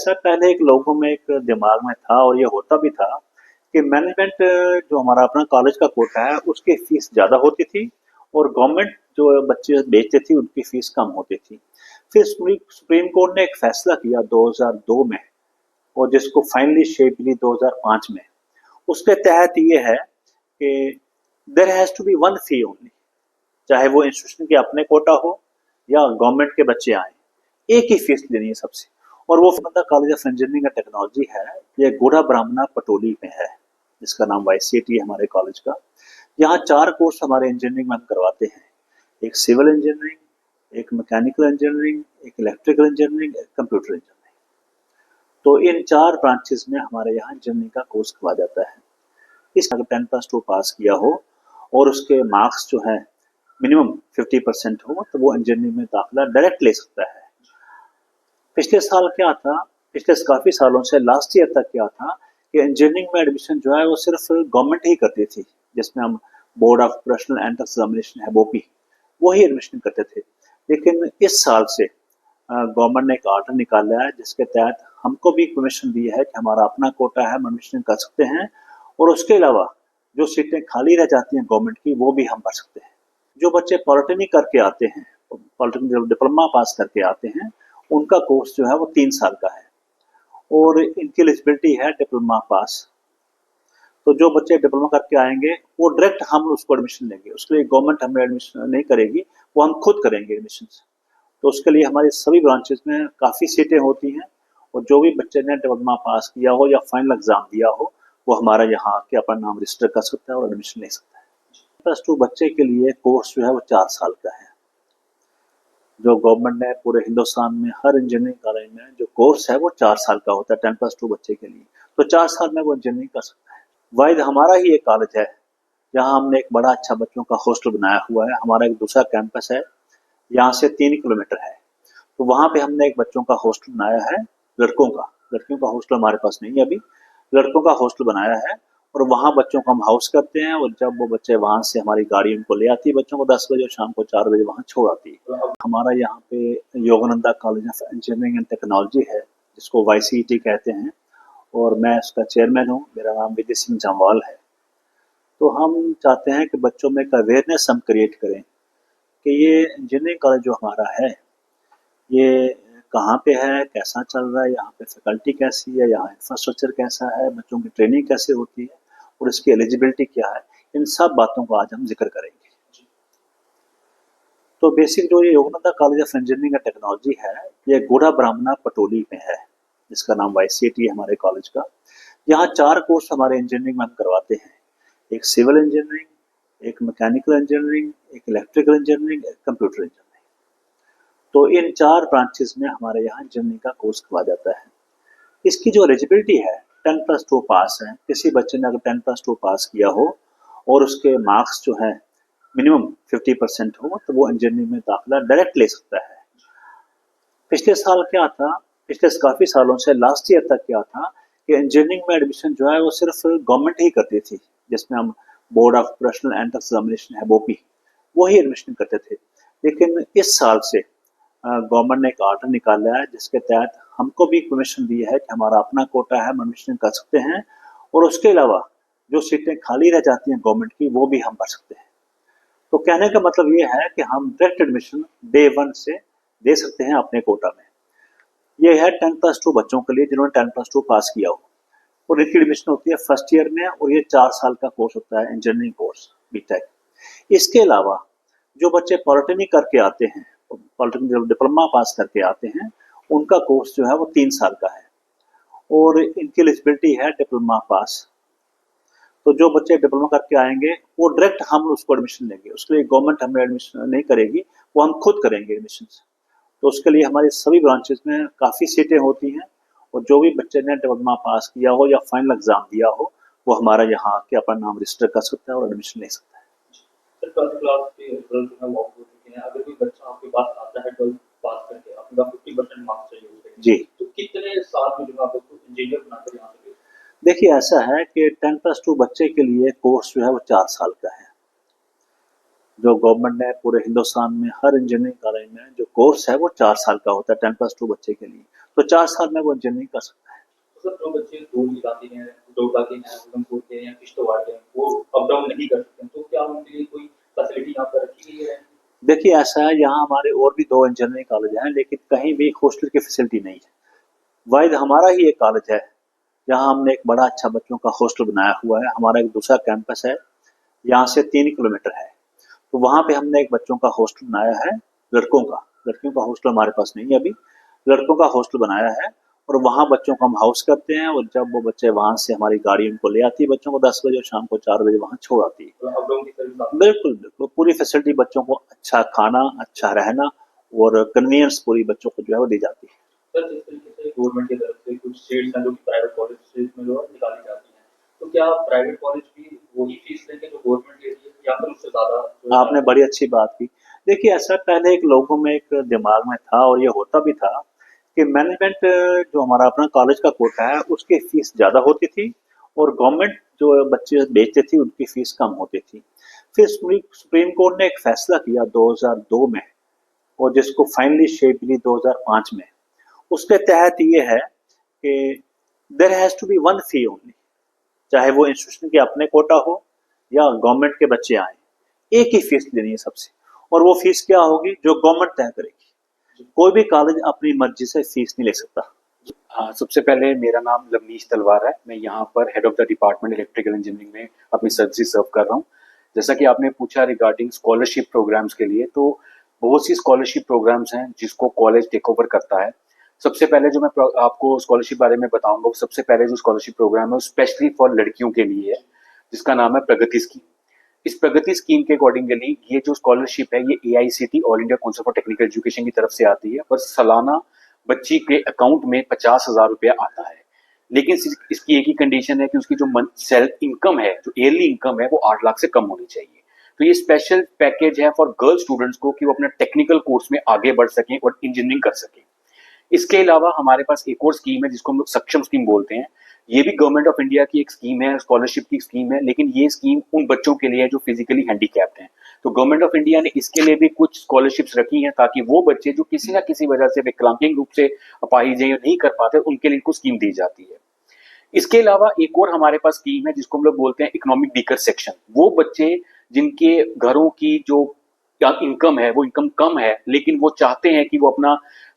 ऐसा पहले एक लोगों में एक दिमाग में था और ये होता भी था कि मैनेजमेंट जो हमारा अपना कॉलेज का कोटा है उसकी फीस ज़्यादा होती थी और गवर्नमेंट जो बच्चे बेचते थी उनकी फीस कम होती थी। फिर सुप्रीम कोर्ट ने एक फैसला किया 2002 में और जिसको फाइनली शेप मिली 2005 में। उसके तहत ये है कि there has to be one fee only, चाहे वो इंस्टीट्यूशन के अपने कोटा हो या गवर्नमेंट के बच्चे आए, एक ही फीस लेनी है सबसे। और वो फंडा college of engineering and technology है, ये गोढ़ा ब्राह्मणा पटोली में है, जिसका नाम वाईसीटी है हमारे कॉलेज का। यहाँ 4 कोर्स हमारे इंजीनियरिंग में हम करवाते हैं, एक सिविल इंजीनियरिंग, एक मैकेनिकल इंजीनियरिंग, एक इलेक्ट्रिकल इंजीनियरिंग, एक कंप्यूटर इंजीनियरिंग। तो इन 4 ब्रांचेस में हमारे यहाँ इंजीनियरिंग का कोर्स करवाया जाता है। इस अगर 10+2 पास किया हो और उसके मार्क्स जो है मिनिमम 50% हो तो वो इंजीनियरिंग में दाखिला डायरेक्ट ले सकता है। पिछले साल क्या था, पिछले काफ़ी सालों से लास्ट ईयर तक क्या था कि इंजीनियरिंग में एडमिशन जो है वो सिर्फ गवर्नमेंट ही करती थी, जिसमें हम board of professional entrance examination है बोपी, वो ही एडमिशन करते थे। लेकिन इस साल से गवर्नमेंट ने एक ऑर्डर निकाला है जिसके तहत हमको भी परमिशन दी है कि हमारा अपना कोटा है, हम एडमिशन कर सकते हैं और उसके अलावा जो सीटें खाली रह जाती हैं गवर्नमेंट की वो भी हम भर सकते हैं। जो बच्चे पॉलिटेक्निक करके आते हैं, पॉलिटेक्निक डिप्लोमा पास करके आते हैं, उनका कोर्स जो है वो 3 साल का है और इनकी एलिजिबिलिटी है डिप्लोमा पास। तो जो बच्चे डिप्लोमा करके आएंगे वो डायरेक्ट हम उसको एडमिशन लेंगे, उसके लिए गवर्नमेंट हमें एडमिशन नहीं करेगी, वो हम खुद करेंगे एडमिशन। तो उसके लिए हमारी सभी ब्रांचेस में काफ़ी सीटें होती हैं और जो भी बच्चे ने डिप्लोमा पास किया हो या फाइनल एग्जाम दिया हो वो हमारा यहाँ आके अपना नाम रजिस्टर कर सकता है और एडमिशन ले सकता है। +2 बच्चे के लिए कोर्स जो है वो 4 साल का है। जो गवर्नमेंट ने पूरे हिंदुस्तान में हर इंजीनियरिंग कॉलेज में जो कोर्स है वो 4 साल का होता है 10+2 बच्चे के लिए। तो 4 साल में वो इंजीनियरिंग कर सकता है। वाहिद हमारा ही एक कॉलेज है जहाँ हमने एक बड़ा अच्छा बच्चों का हॉस्टल बनाया हुआ है। हमारा एक दूसरा कैंपस है, यहाँ से 3 किलोमीटर है। तो वहाँ पे हमने एक बच्चों का हॉस्टल बनाया है, लड़कों का। लड़कियों का हॉस्टल हमारे पास नहीं है अभी, लड़कों का हॉस्टल बनाया है और वहाँ बच्चों को हम हाउस करते हैं और जब वो बच्चे वहाँ से हमारी गाड़ी उनको ले आती है बच्चों को 10 बजे और शाम को 4 बजे वहाँ छोड़ आती है। हमारा यहाँ पे Yogananda college of engineering and technology है, जिसको वाईसीटी कहते हैं और मैं उसका चेयरमैन हूँ। मेरा नाम विजय सिंह जम्वाल है। तो हम चाहते हैं कि बच्चों में एक अवेयरनेस हम क्रिएट करें कि ये इंजीनियरिंग कॉलेज जो हमारा है ये कहाँ पे है, कैसा चल रहा है, यहाँ पे फैकल्टी कैसी है, यहाँ इंफ्रास्ट्रक्चर कैसा है, बच्चों की ट्रेनिंग कैसे होती है और इसकी एलिजिबिलिटी क्या है, इन सब बातों को आज हम जिक्र करेंगे। तो बेसिक जो ये Yogananda college of engineering and technology है, ये गोढ़ा ब्राह्मणा पटोली में है, जिसका नाम वाईसीटी है हमारे कॉलेज का। यहाँ 4 कोर्स हमारे इंजीनियरिंग में हम करवाते हैं, एक सिविल इंजीनियरिंग, एक मैकेनिकल इंजीनियरिंग, एक इलेक्ट्रिकल इंजीनियरिंग, एक कंप्यूटर इंजीनियरिंग। तो इन 4 ब्रांचेस में हमारे यहाँ इंजीनियरिंग का कोर्स करवाया जाता है। इसकी जो एलिजिबिलिटी है 10+2 पास है, किसी बच्चे ने अगर 10+2 पास किया हो और उसके मार्क्स जो है मिनिमम 50% हो तो वो इंजीनियरिंग में दाखिला डायरेक्ट ले सकता है। पिछले साल क्या था, पिछले काफ़ी सालों से लास्ट ईयर तक क्या था कि इंजीनियरिंग में एडमिशन जो है वो सिर्फ गवर्नमेंट ही करती थी, जिसमें हम board of professional entrance examination है बोपी, वो ही एडमिशन करते थे। लेकिन इस साल से गवर्नमेंट ने एक ऑर्डर निकाला है जिसके तहत हमको भी परमिशन दी है कि हमारा अपना कोटा है, हम एडमिशन कर सकते हैं और उसके अलावा जो सीटें खाली रह जाती हैं गवर्नमेंट की वो भी हम भर सकते हैं। तो कहने का मतलब ये है कि हम डायरेक्ट एडमिशन डे 1 से दे सकते हैं अपने कोटा में। ये है 10+2 बच्चों के लिए जिन्होंने 10+2 पास किया हो और इनकी एडमिशन होती है फर्स्ट ईयर में और ये 4 साल का कोर्स होता है इंजीनियरिंग कोर्स बीटेक। इसके अलावा जो बच्चे पॉलिटेक्निक करके आते हैं, पॉलिटेक्निक डिप्लोमा पास करके आते हैं, उनका कोर्स जो है वो 3 साल का है और इनकी एलिजिबिलिटी है डिप्लोमा पास। तो जो बच्चे डिप्लोमा करके आएंगे वो डायरेक्ट हम उसको एडमिशन लेंगे, उसके लिए गवर्नमेंट हमें एडमिशन नहीं करेगी, वो हम खुद करेंगे एडमिशन। तो उसके लिए हमारी सभी ब्रांचेस में काफ़ी सीटें होती हैं और जो भी बच्चे ने डिप्लोमा पास किया हो या फाइनल एग्जाम दिया हो वो हमारा यहाँ आके अपना नाम रजिस्टर कर सकता है और एडमिशन ले सकता है। सर 12th क्लास के रिजल्ट जो है वो आउट हो चुके हैं। अगर कोई बच्चा आपके पास आता है 12th पास करके, आपके पास 50% मार्क्स चाहिए होते हैं, जी, तो कितने साल में जो है आप उसको इंजीनियर बनाकर यहाँ से देखिए ऐसा है कि 10+2 बच्चे के लिए कोर्स जो है वो 4 साल का है। जो गवर्नमेंट ने पूरे हिंदुस्तान में हर इंजीनियरिंग कॉलेज में जो कोर्स है वो 4 साल का होता है 10+2 बच्चे के लिए। तो 4 साल में वो इंजीनियरिंग कर सकता है। तो सर जो बच्चे दूर इलाके हैं, डोडा के हैं, उधमपुर के हैं या किश्तवाड़ के हैं, वो अप डाउन नहीं कर सकते हैं, तो क्या उनके लिए कोई फैसिलिटी यहाँ पर रखी गई है? देखिए ऐसा है, यहाँ हमारे और भी 2 इंजीनियरिंग कॉलेज हैं, लेकिन कहीं भी हॉस्टल की फैसिलिटी नहीं है। वाहिद हमारा ही एक कॉलेज है, जहाँ हमने एक बड़ा अच्छा बच्चों का हॉस्टल बनाया हुआ है। हमारा एक दूसरा कैंपस है, यहाँ से 3 किलोमीटर है। तो वहाँ पे हमने एक बच्चों का हॉस्टल बनाया है, लड़कों का। लड़कियों का हॉस्टल हमारे पास नहीं है अभी, लड़कों का हॉस्टल बनाया है। और वहाँ बच्चों को हम हाउस करते हैं, और जब वो बच्चे वहाँ से हमारी गाड़ी उनको ले आती है बच्चों को 10 बजे और शाम को 4 बजे वहाँ छोड़ आती है। तो अप डाउन की सर्विस आप बिल्कुल, बिल्कुल, पूरी फैसिलिटी बच्चों को, अच्छा खाना, अच्छा रहना और कन्वीनियंस पूरी बच्चों को जो है वो दी जाती है। सर जिस तरीके से गवर्नमेंट की तरफ से कुछ सीट्स हैं जो कि प्राइवेट कॉलेज में जो है निकाली जाती हैं, तो क्या प्राइवेट कॉलेज भी वही फीस लेंगे जो गवर्नमेंट ले रही है या फिर उससे ज़्यादा जो है आपने बड़ी अच्छी बात की। देखिए ऐसा पहले एक लोगों में एक दिमाग में था, और ये होता भी था कि मैनेजमेंट जो हमारा अपना कॉलेज का कोटा है उसकी फीस ज़्यादा होती थी, और गवर्नमेंट जो बच्चे बेचते थी उनकी फीस कम होती थी। फिर सुप्रीम कोर्ट ने एक फैसला किया 2002 में, और जिसको फाइनली शेप मिली 2005 में। उसके तहत ये है कि there has to be one fee only, चाहे वो इंस्टीट्यूशन के अपने कोटा हो या गवर्नमेंट के बच्चे आए, एक ही फीस देनी है सबसे। और वो फीस क्या होगी? जो गवर्नमेंट तय करेगी। कोई भी कॉलेज अपनी मर्जी से फीस नहीं ले सकता। हाँ, सबसे पहले मेरा नाम लवनीश तलवार है। मैं यहाँ पर head of the department electrical engineering में अपनी सर्विस सर्व कर रहा हूँ। जैसा कि आपने पूछा रिगार्डिंग स्कॉलरशिप प्रोग्राम्स के लिए, तो बहुत सी स्कॉलरशिप प्रोग्राम्स हैं जिसको कॉलेज टेक ओवर करता है। सबसे पहले जो मैं आपको स्कॉलरशिप बारे में बताऊंगा, वो सबसे पहले जो स्कॉलरशिप प्रोग्राम है वो स्पेशली फॉर लड़कियों के लिए है, जिसका नाम है प्रगति स्कीम। इस प्रगति स्कीम के अकॉर्डिंगली ये जो स्कॉलरशिप है ये AICT all India council for technical education की तरफ से आती है, और सालाना बच्ची के अकाउंट में 50,000 रुपया आता है। लेकिन इसकी एक ही कंडीशन है कि उसकी जो सेल्फ इनकम है, जो ईयरली इनकम है, वो 8 लाख से कम होनी चाहिए। तो ये स्पेशल पैकेज है फॉर गर्ल स्टूडेंट्स को कि वो अपने टेक्निकल कोर्स में आगे बढ़ सकें और इंजीनियरिंग कर सकें। इसके अलावा हमारे पास एक और स्कीम है जिसको हम लोग सक्षम स्कीम बोलते हैं। ये भी गवर्नमेंट ऑफ इंडिया की एक स्कीम है, स्कॉलरशिप की स्कीम है, लेकिन ये स्कीम उन बच्चों के लिए है जो फिजिकली हैंडीकैप्ड हैं। तो गवर्नमेंट ऑफ इंडिया ने इसके लिए भी कुछ स्कॉलरशिप्स रखी हैं, ताकि वो बच्चे जो किसी ना किसी वजह से विकलांग रूप से अपाहिज हैं या नहीं कर पाते, उनके लिए इनको स्कीम दी जाती है। इसके अलावा एक और हमारे पास स्कीम है जिसको हम लोग बोलते हैं इकोनॉमिक वीकर सेक्शन। वो बच्चे जिनके घरों की जो इनकम है वो इनकम कम है, लेकिन वो चाहते हैं कि वो अपना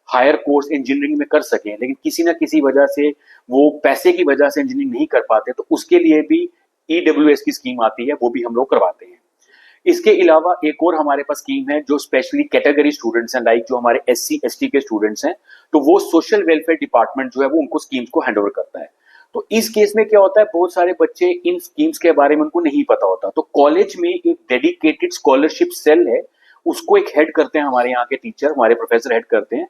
हायर कोर्स इंजीनियरिंग में कर सकें, लेकिन किसी ना किसी वजह से वो पैसे की वजह से इंजीनियरिंग नहीं कर पाते, तो उसके लिए भी ईडब्ल्यूएस की स्कीम आती है, वो भी हम लोग करवाते हैं। इसके अलावा एक और हमारे पास स्कीम है जो स्पेशली कैटेगरी स्टूडेंट्स हैं, लाइक जो हमारे एससी एसटी के स्टूडेंट्स हैं, तो वो सोशल वेलफेयर डिपार्टमेंट जो है वो उनको स्कीम्स को हैंड ओवर करता है। तो इस केस में क्या होता है, बहुत सारे बच्चे इन स्कीम्स के बारे में उनको नहीं पता होता, तो कॉलेज में एक डेडिकेटेड स्कॉलरशिप सेल है, उसको एक हेड करते हैं हमारे यहाँ के टीचर, हमारे प्रोफेसर हेड करते हैं।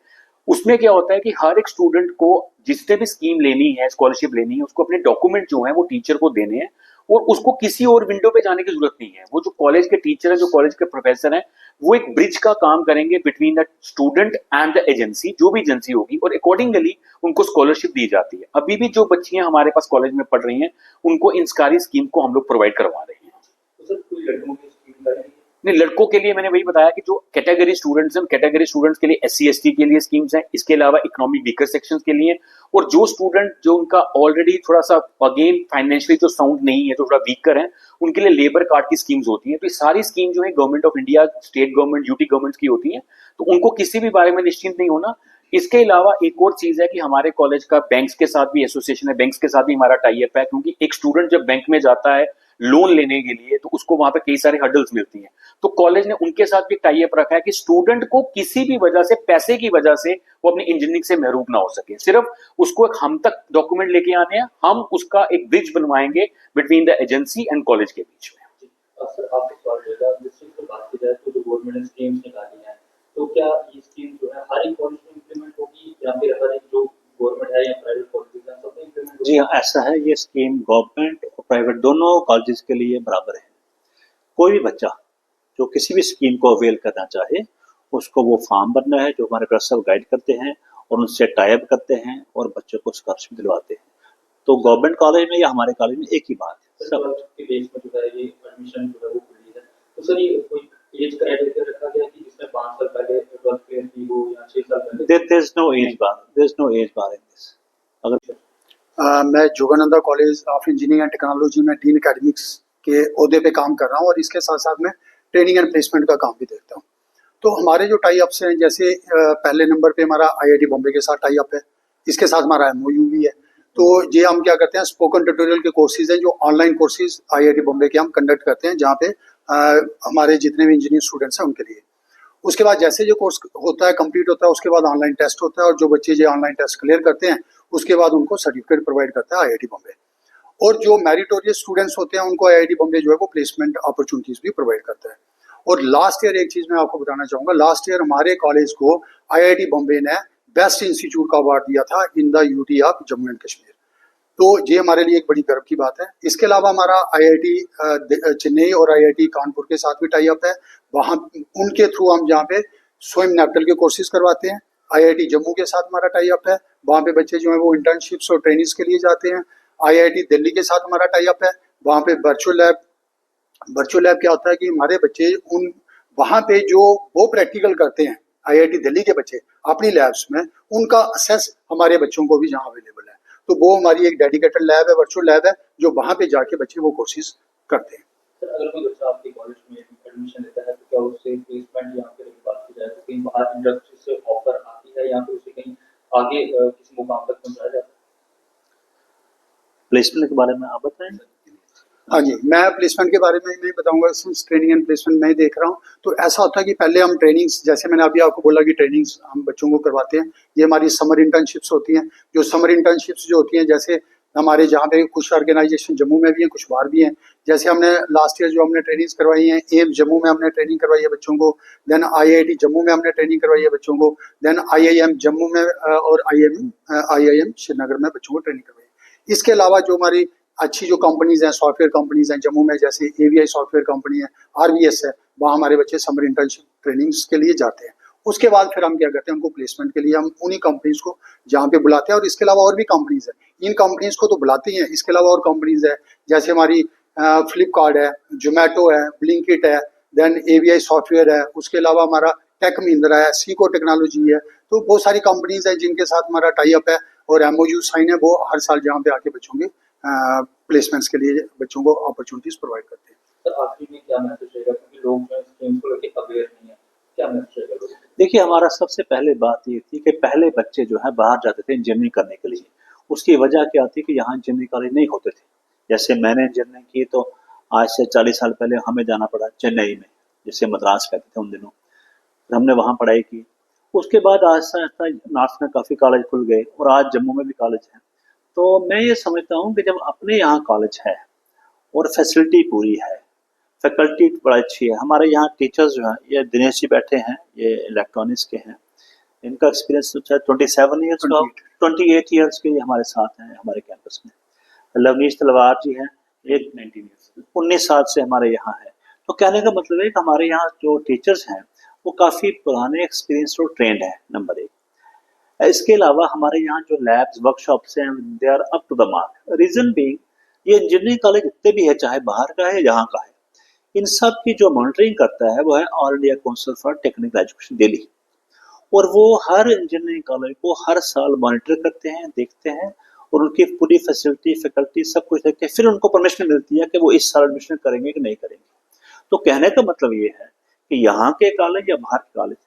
उसमें क्या होता है कि हर एक स्टूडेंट को जिसने भी स्कीम लेनी है, स्कॉलरशिप लेनी है, उसको अपने डॉक्यूमेंट जो है वो टीचर को देने हैं, और उसको किसी और विंडो पे जाने की जरूरत नहीं है। वो जो कॉलेज के टीचर है, जो कॉलेज के प्रोफेसर हैं, वो एक ब्रिज का काम करेंगे between the student and the agency, जो भी एजेंसी होगी, और अकॉर्डिंगली उनको स्कॉलरशिप दी जाती है। अभी भी जो बच्चियां हमारे पास कॉलेज में पढ़ रही हैं, उनको इन सारी स्कीम को हम लोग प्रोवाइड करवा रहे हैं। तो सर कोई लड़कों की स्कीम का नहीं, लड़कों के लिए मैंने वही बताया कि जो कैटेगरी स्टूडेंट्स हैं, कैटेगरी स्टूडेंट्स के लिए एससी एसटी के लिए स्कीम्स हैं, इसके अलावा इकोनॉमिक वीकर सेक्शन के लिए, और जो स्टूडेंट जो उनका ऑलरेडी थोड़ा सा अगेन फाइनेंशियली जो साउंड नहीं है, तो थोड़ा वीकर है, उनके लिए लेबर कार्ड की स्कीम्स होती है। तो ये सारी स्कीम जो है government of India, state government, UT government की होती है, तो उनको किसी भी बारे में निश्चिंत नहीं होना। इसके अलावा एक और चीज है कि हमारे कॉलेज का बैंक्स के साथ भी एसोसिएशन है, बैंक्स के साथ भी हमारा टाई अप है, क्योंकि एक स्टूडेंट जब बैंक में जाता है लोन लेने के लिए, तो उसको वहां पे कई सारे हर्डल्स मिलती हैं। तो कॉलेज ने उनके साथ भी टाई अप रखा है कि स्टूडेंट को किसी भी वजह से, पैसे की वजह से, वो अपनी इंजीनियरिंग से महरूम ना हो सके। सिर्फ उसको एक हम तक डॉक्यूमेंट लेके आने हैं, हम उसका एक ब्रिज बनवाएंगे between the agency and college के बीच में। सर आपके सवाल रहेगा डिस्ट्रिक्ट से बात की जाए तो जो गवर्नमेंट ने स्कीम्स निकाली हैं, तो क्या ये स्कीम जो है हर एक कॉलेज में इम्प्लीमेंट होगी या फिर हर एक जो गवर्नमेंट है या प्राइवेट कॉलेज है सब में इम्प्लीमेंट होगी? जी हाँ, ऐसा है, ये स्कीम गवर्नमेंट और प्राइवेट दोनों कॉलेजेस के लिए बराबर है। कोई भी बच्चा जो किसी भी स्कीम को अवेल करना चाहे, उसको वो फॉर्म भरना है, जो हमारे प्रोफेसर गाइड करते हैं, और उनसे टाई अप करते हैं और बच्चों को स्कॉलरशिप दिलवाते हैं। तो गवर्नमेंट कॉलेज में या हमारे कॉलेज में एक ही बात है सर सब। के बेस में जो है ये एडमिशन जो है वो खुली है, तो सर ये कोई एज क्राइटेरिया रखा गया कि जिसमें 5 साल पहले 12th क्लियर की हो या 6 साल पहले? There is no age bar. There is no age bar in this. अगर मैं Jogananda college of engineering and technology में डीन एकेडमिक्स के ओहदे पे काम कर रहा हूँ और इसके साथ साथ मैं ट्रेनिंग एंड प्लेसमेंट का काम भी देखता हूँ। तो हमारे जो टाई अप्स हैं, जैसे पहले नंबर पे हमारा आईआईटी बॉम्बे के साथ टाई अप है, इसके साथ हमारा एमओयू भी है। तो ये हम क्या करते हैं, स्पोकन ट्यूटोरियल के कोर्सेज हैं जो ऑनलाइन कोर्सेज आईआईटी बॉम्बे के हम कंडक्ट करते हैं, जहाँ पे हमारे जितने भी इंजीनियर स्टूडेंट्स हैं उनके लिए। उसके बाद जैसे जो कोर्स होता है, कंप्लीट होता है, उसके बाद ऑनलाइन टेस्ट होता है और जो बच्चे जो ऑनलाइन टेस्ट क्लियर करते हैं उसके बाद उनको सर्टिफिकेट प्रोवाइड करता है आईआईटी बॉम्बे। और जो मेरिटोरियस स्टूडेंट्स होते हैं उनको आईआईटी बॉम्बे जो है वो प्लेसमेंट अपॉर्चुनिटीज भी प्रोवाइड करता है। और लास्ट ईयर एक चीज मैं आपको बताना चाहूंगा, लास्ट ईयर हमारे कॉलेज को आईआईटी बॉम्बे ने बेस्ट इंस्टीट्यूट का अवार्ड दिया था in the UT of Jammu and Kashmir. तो ये हमारे लिए एक बड़ी गर्व की बात है। इसके अलावा हमारा आईआईटी चेन्नई और आईआईटी कानपुर के साथ भी टाई अप है। वहाँ उनके थ्रू हम जहाँ पे स्वयं नेप्टल के कोर्सेज करवाते हैं। आईआईटी जम्मू के साथ हमारा टाई अप है, वहाँ पे बच्चे जो है वो इंटर्नशिप्स और ट्रेनिंग्स के लिए जाते हैं। आईआईटी दिल्ली के साथ हमारा टाई अप है, वहाँ पे वर्चुअल लैब क्या होता है कि हमारे बच्चे उन वहाँ पे जो वो प्रैक्टिकल करते हैं, आईआईटी दिल्ली के बच्चे अपनी लैब्स में, उनका असेस हमारे बच्चों को भी जहाँ अवेलेबल है। तो वो हमारी एक डेडिकेटेड लैब है, वर्चुअल लैब है, जो वहाँ पे जाके बच्चे वो कोर्सेज करते हैं। सर अगर कोई बच्चा आपके कॉलेज में एडमिशन लेता है तो क्या उससे प्लेसमेंट यहाँ पे बात की जाए तो कहीं बाहर इंडस्ट्री से ऑफर आती है या फिर उसे कहीं आगे किसी मुकाम तक पहुंचाया जाता है? प्लेसमेंट के बारे में आप बताएं। हाँ जी, मैं प्लेसमेंट के बारे में नहीं बताऊंगा, सिंस ट्रेनिंग एंड प्लेसमेंट मैं ही देख रहा हूँ। तो ऐसा होता है कि पहले हम ट्रेनिंग्स, जैसे मैंने अभी आपको बोला कि ट्रेनिंग्स हम बच्चों को करवाते हैं, ये हमारी समर इंटर्नशिप्स होती हैं। जो समर इंटर्नशिप्स जो होती हैं, जैसे हमारे जहाँ पे कुछ ऑर्गेनाइजेशन जम्मू में भी हैं, कुछ बाहर भी हैं। जैसे हमने लास्ट ईयर जो हमने ट्रेनिंग्स करवाई हैं, एम्स जम्मू में हमने ट्रेनिंग करवाई है बच्चों को, देन आईआईटी जम्मू में हमने ट्रेनिंग करवाई है बच्चों को, देन आईआईएम जम्मू में और आईआईएम श्रीनगर में बच्चों को ट्रेनिंग करवाई है। इसके अलावा जो हमारी अच्छी जो कंपनीज हैं, सॉफ्टवेयर कंपनीज हैं जम्मू में, जैसे एवीआई सॉफ्टवेयर कंपनी है, आरवीएस है, वहाँ हमारे बच्चे समर इंटर्नशिप ट्रेनिंग्स के लिए जाते हैं। उसके बाद फिर हम क्या करते हैं, उनको प्लेसमेंट के लिए हम उन्हीं कंपनीज को जहाँ पे बुलाते हैं। और इसके अलावा और भी कंपनीज है, इन कंपनीज को तो बुलाते ही हैं, इसके अलावा और कंपनीज है जैसे हमारी फ्लिपकार्ट है, जोमेटो है, ब्लिंकिट है, देन एवीआई सॉफ्टवेयर है, उसके अलावा हमारा टेक महिंद्रा है, सीको टेक्नोलॉजी है। तो बहुत सारी कंपनीज है जिनके साथ हमारा टाई अप है और एमओयू साइन है, वो हर साल जहाँ पे आके बच्चों के प्लेसमेंट्स के लिए बच्चों को अपॉर्चुनिटीज प्रोवाइड करते हैं। सर आखिरी में क्या मैसेज रहेगा, क्योंकि लोग जो स्कीम को लेकर अवेयर नहीं है, क्या मैसेज रहेगा? देखिए, हमारा सबसे पहले बात ये थी कि पहले बच्चे जो है बाहर जाते थे इंजीनियरिंग करने के लिए। उसकी वजह क्या थी कि यहाँ इंजीनियरिंग कॉलेज नहीं होते थे। जैसे मैंने इंजीनियरिंग की तो आज से 40 साल पहले हमें जाना पड़ा चेन्नई में, जिसे मद्रास कहते थे उन दिनों। फिर हमने वहाँ पढ़ाई की। उसके बाद आहिस्ता आहिस्ता नॉर्थ में काफ़ी कॉलेज खुल गए और आज जम्मू में भी कॉलेज हैं। तो मैं ये समझता हूँ कि जब अपने यहाँ कॉलेज है और फैसिलिटी पूरी है, फैकल्टी बड़ा अच्छी है, हमारे यहाँ टीचर्स जो हैं, ये दिनेश जी बैठे हैं, ये इलेक्ट्रॉनिक्स के हैं, इनका एक्सपीरियंस तो 27 ईयर्स का, 28 ईयर्स के ये हमारे साथ हैं हमारे कैंपस में। लवनीश तलवार जी हैं, ये 19 साल से हमारे यहाँ है। तो कहने का मतलब है कि हमारे यहाँ जो टीचर्स हैं वो काफ़ी पुराने एक्सपीरियंस और ट्रेंड है, नंबर 1। इसके अलावा हमारे यहाँ जो लैब्स वर्कशॉप्स हैं, they are up to the mark. Reason being, ये इंजीनियरिंग कॉलेज जितने भी है, चाहे बाहर का है यहाँ का है, इन सब की जो मॉनिटरिंग करता है वो है all India council for technical education Delhi. और वो हर इंजीनियरिंग कॉलेज को हर साल मॉनिटर करते हैं, देखते हैं और उनकी पूरी फैसिलिटी फैकल्टी सब कुछ देख के फिर उनको परमिशन मिलती है कि वो इस साल एडमिशन करेंगे कि नहीं करेंगे। तो कहने का मतलब ये है कि यहाँ के कॉलेज या बाहर के कॉलेज,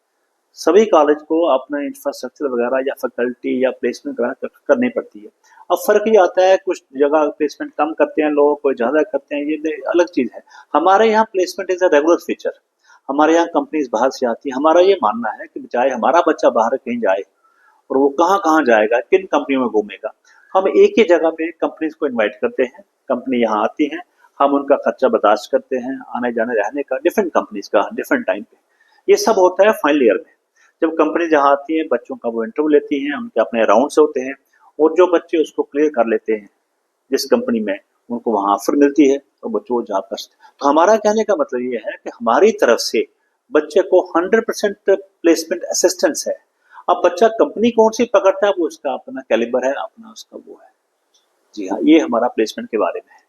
सभी कॉलेज को अपना इंफ्रास्ट्रक्चर वगैरह या फैकल्टी या प्लेसमेंट वगैरह करनी पड़ती है। अब फर्क ये आता है, कुछ जगह प्लेसमेंट कम करते हैं लोग, कोई ज़्यादा करते हैं, ये अलग चीज़ है। हमारे यहाँ placement is a regular feature. हमारे यहाँ कंपनीज बाहर से आती है। हमारा ये मानना है कि चाहे हमारा बच्चा बाहर कहीं जाए और वो कहाँ कहाँ जाएगा, किन कंपनियों में घूमेगा, हम एक ही जगह पे कंपनीज को इनवाइट करते हैं, कंपनी यहाँ आती हैं, हम उनका खर्चा बर्दाश्त करते हैं, आने जाने रहने का, डिफरेंट कंपनीज का डिफरेंट टाइम पे। ये सब होता है फाइनल ईयर में, जब कंपनी जहाँ आती है, बच्चों का वो इंटरव्यू लेती हैं, उनके अपने राउंड्स होते हैं और जो बच्चे उसको क्लियर कर लेते हैं जिस कंपनी में, उनको वहाँ ऑफर मिलती है और बच्चों को जॉब करते हैं। तो हमारा कहने का मतलब ये है कि हमारी तरफ से बच्चे को 100% प्लेसमेंट असिस्टेंस है। अब बच्चा कंपनी कौन सी पकड़ता है वो उसका अपना कैलिबर है, अपना उसका वो है। जी हाँ, ये हमारा प्लेसमेंट के बारे में है।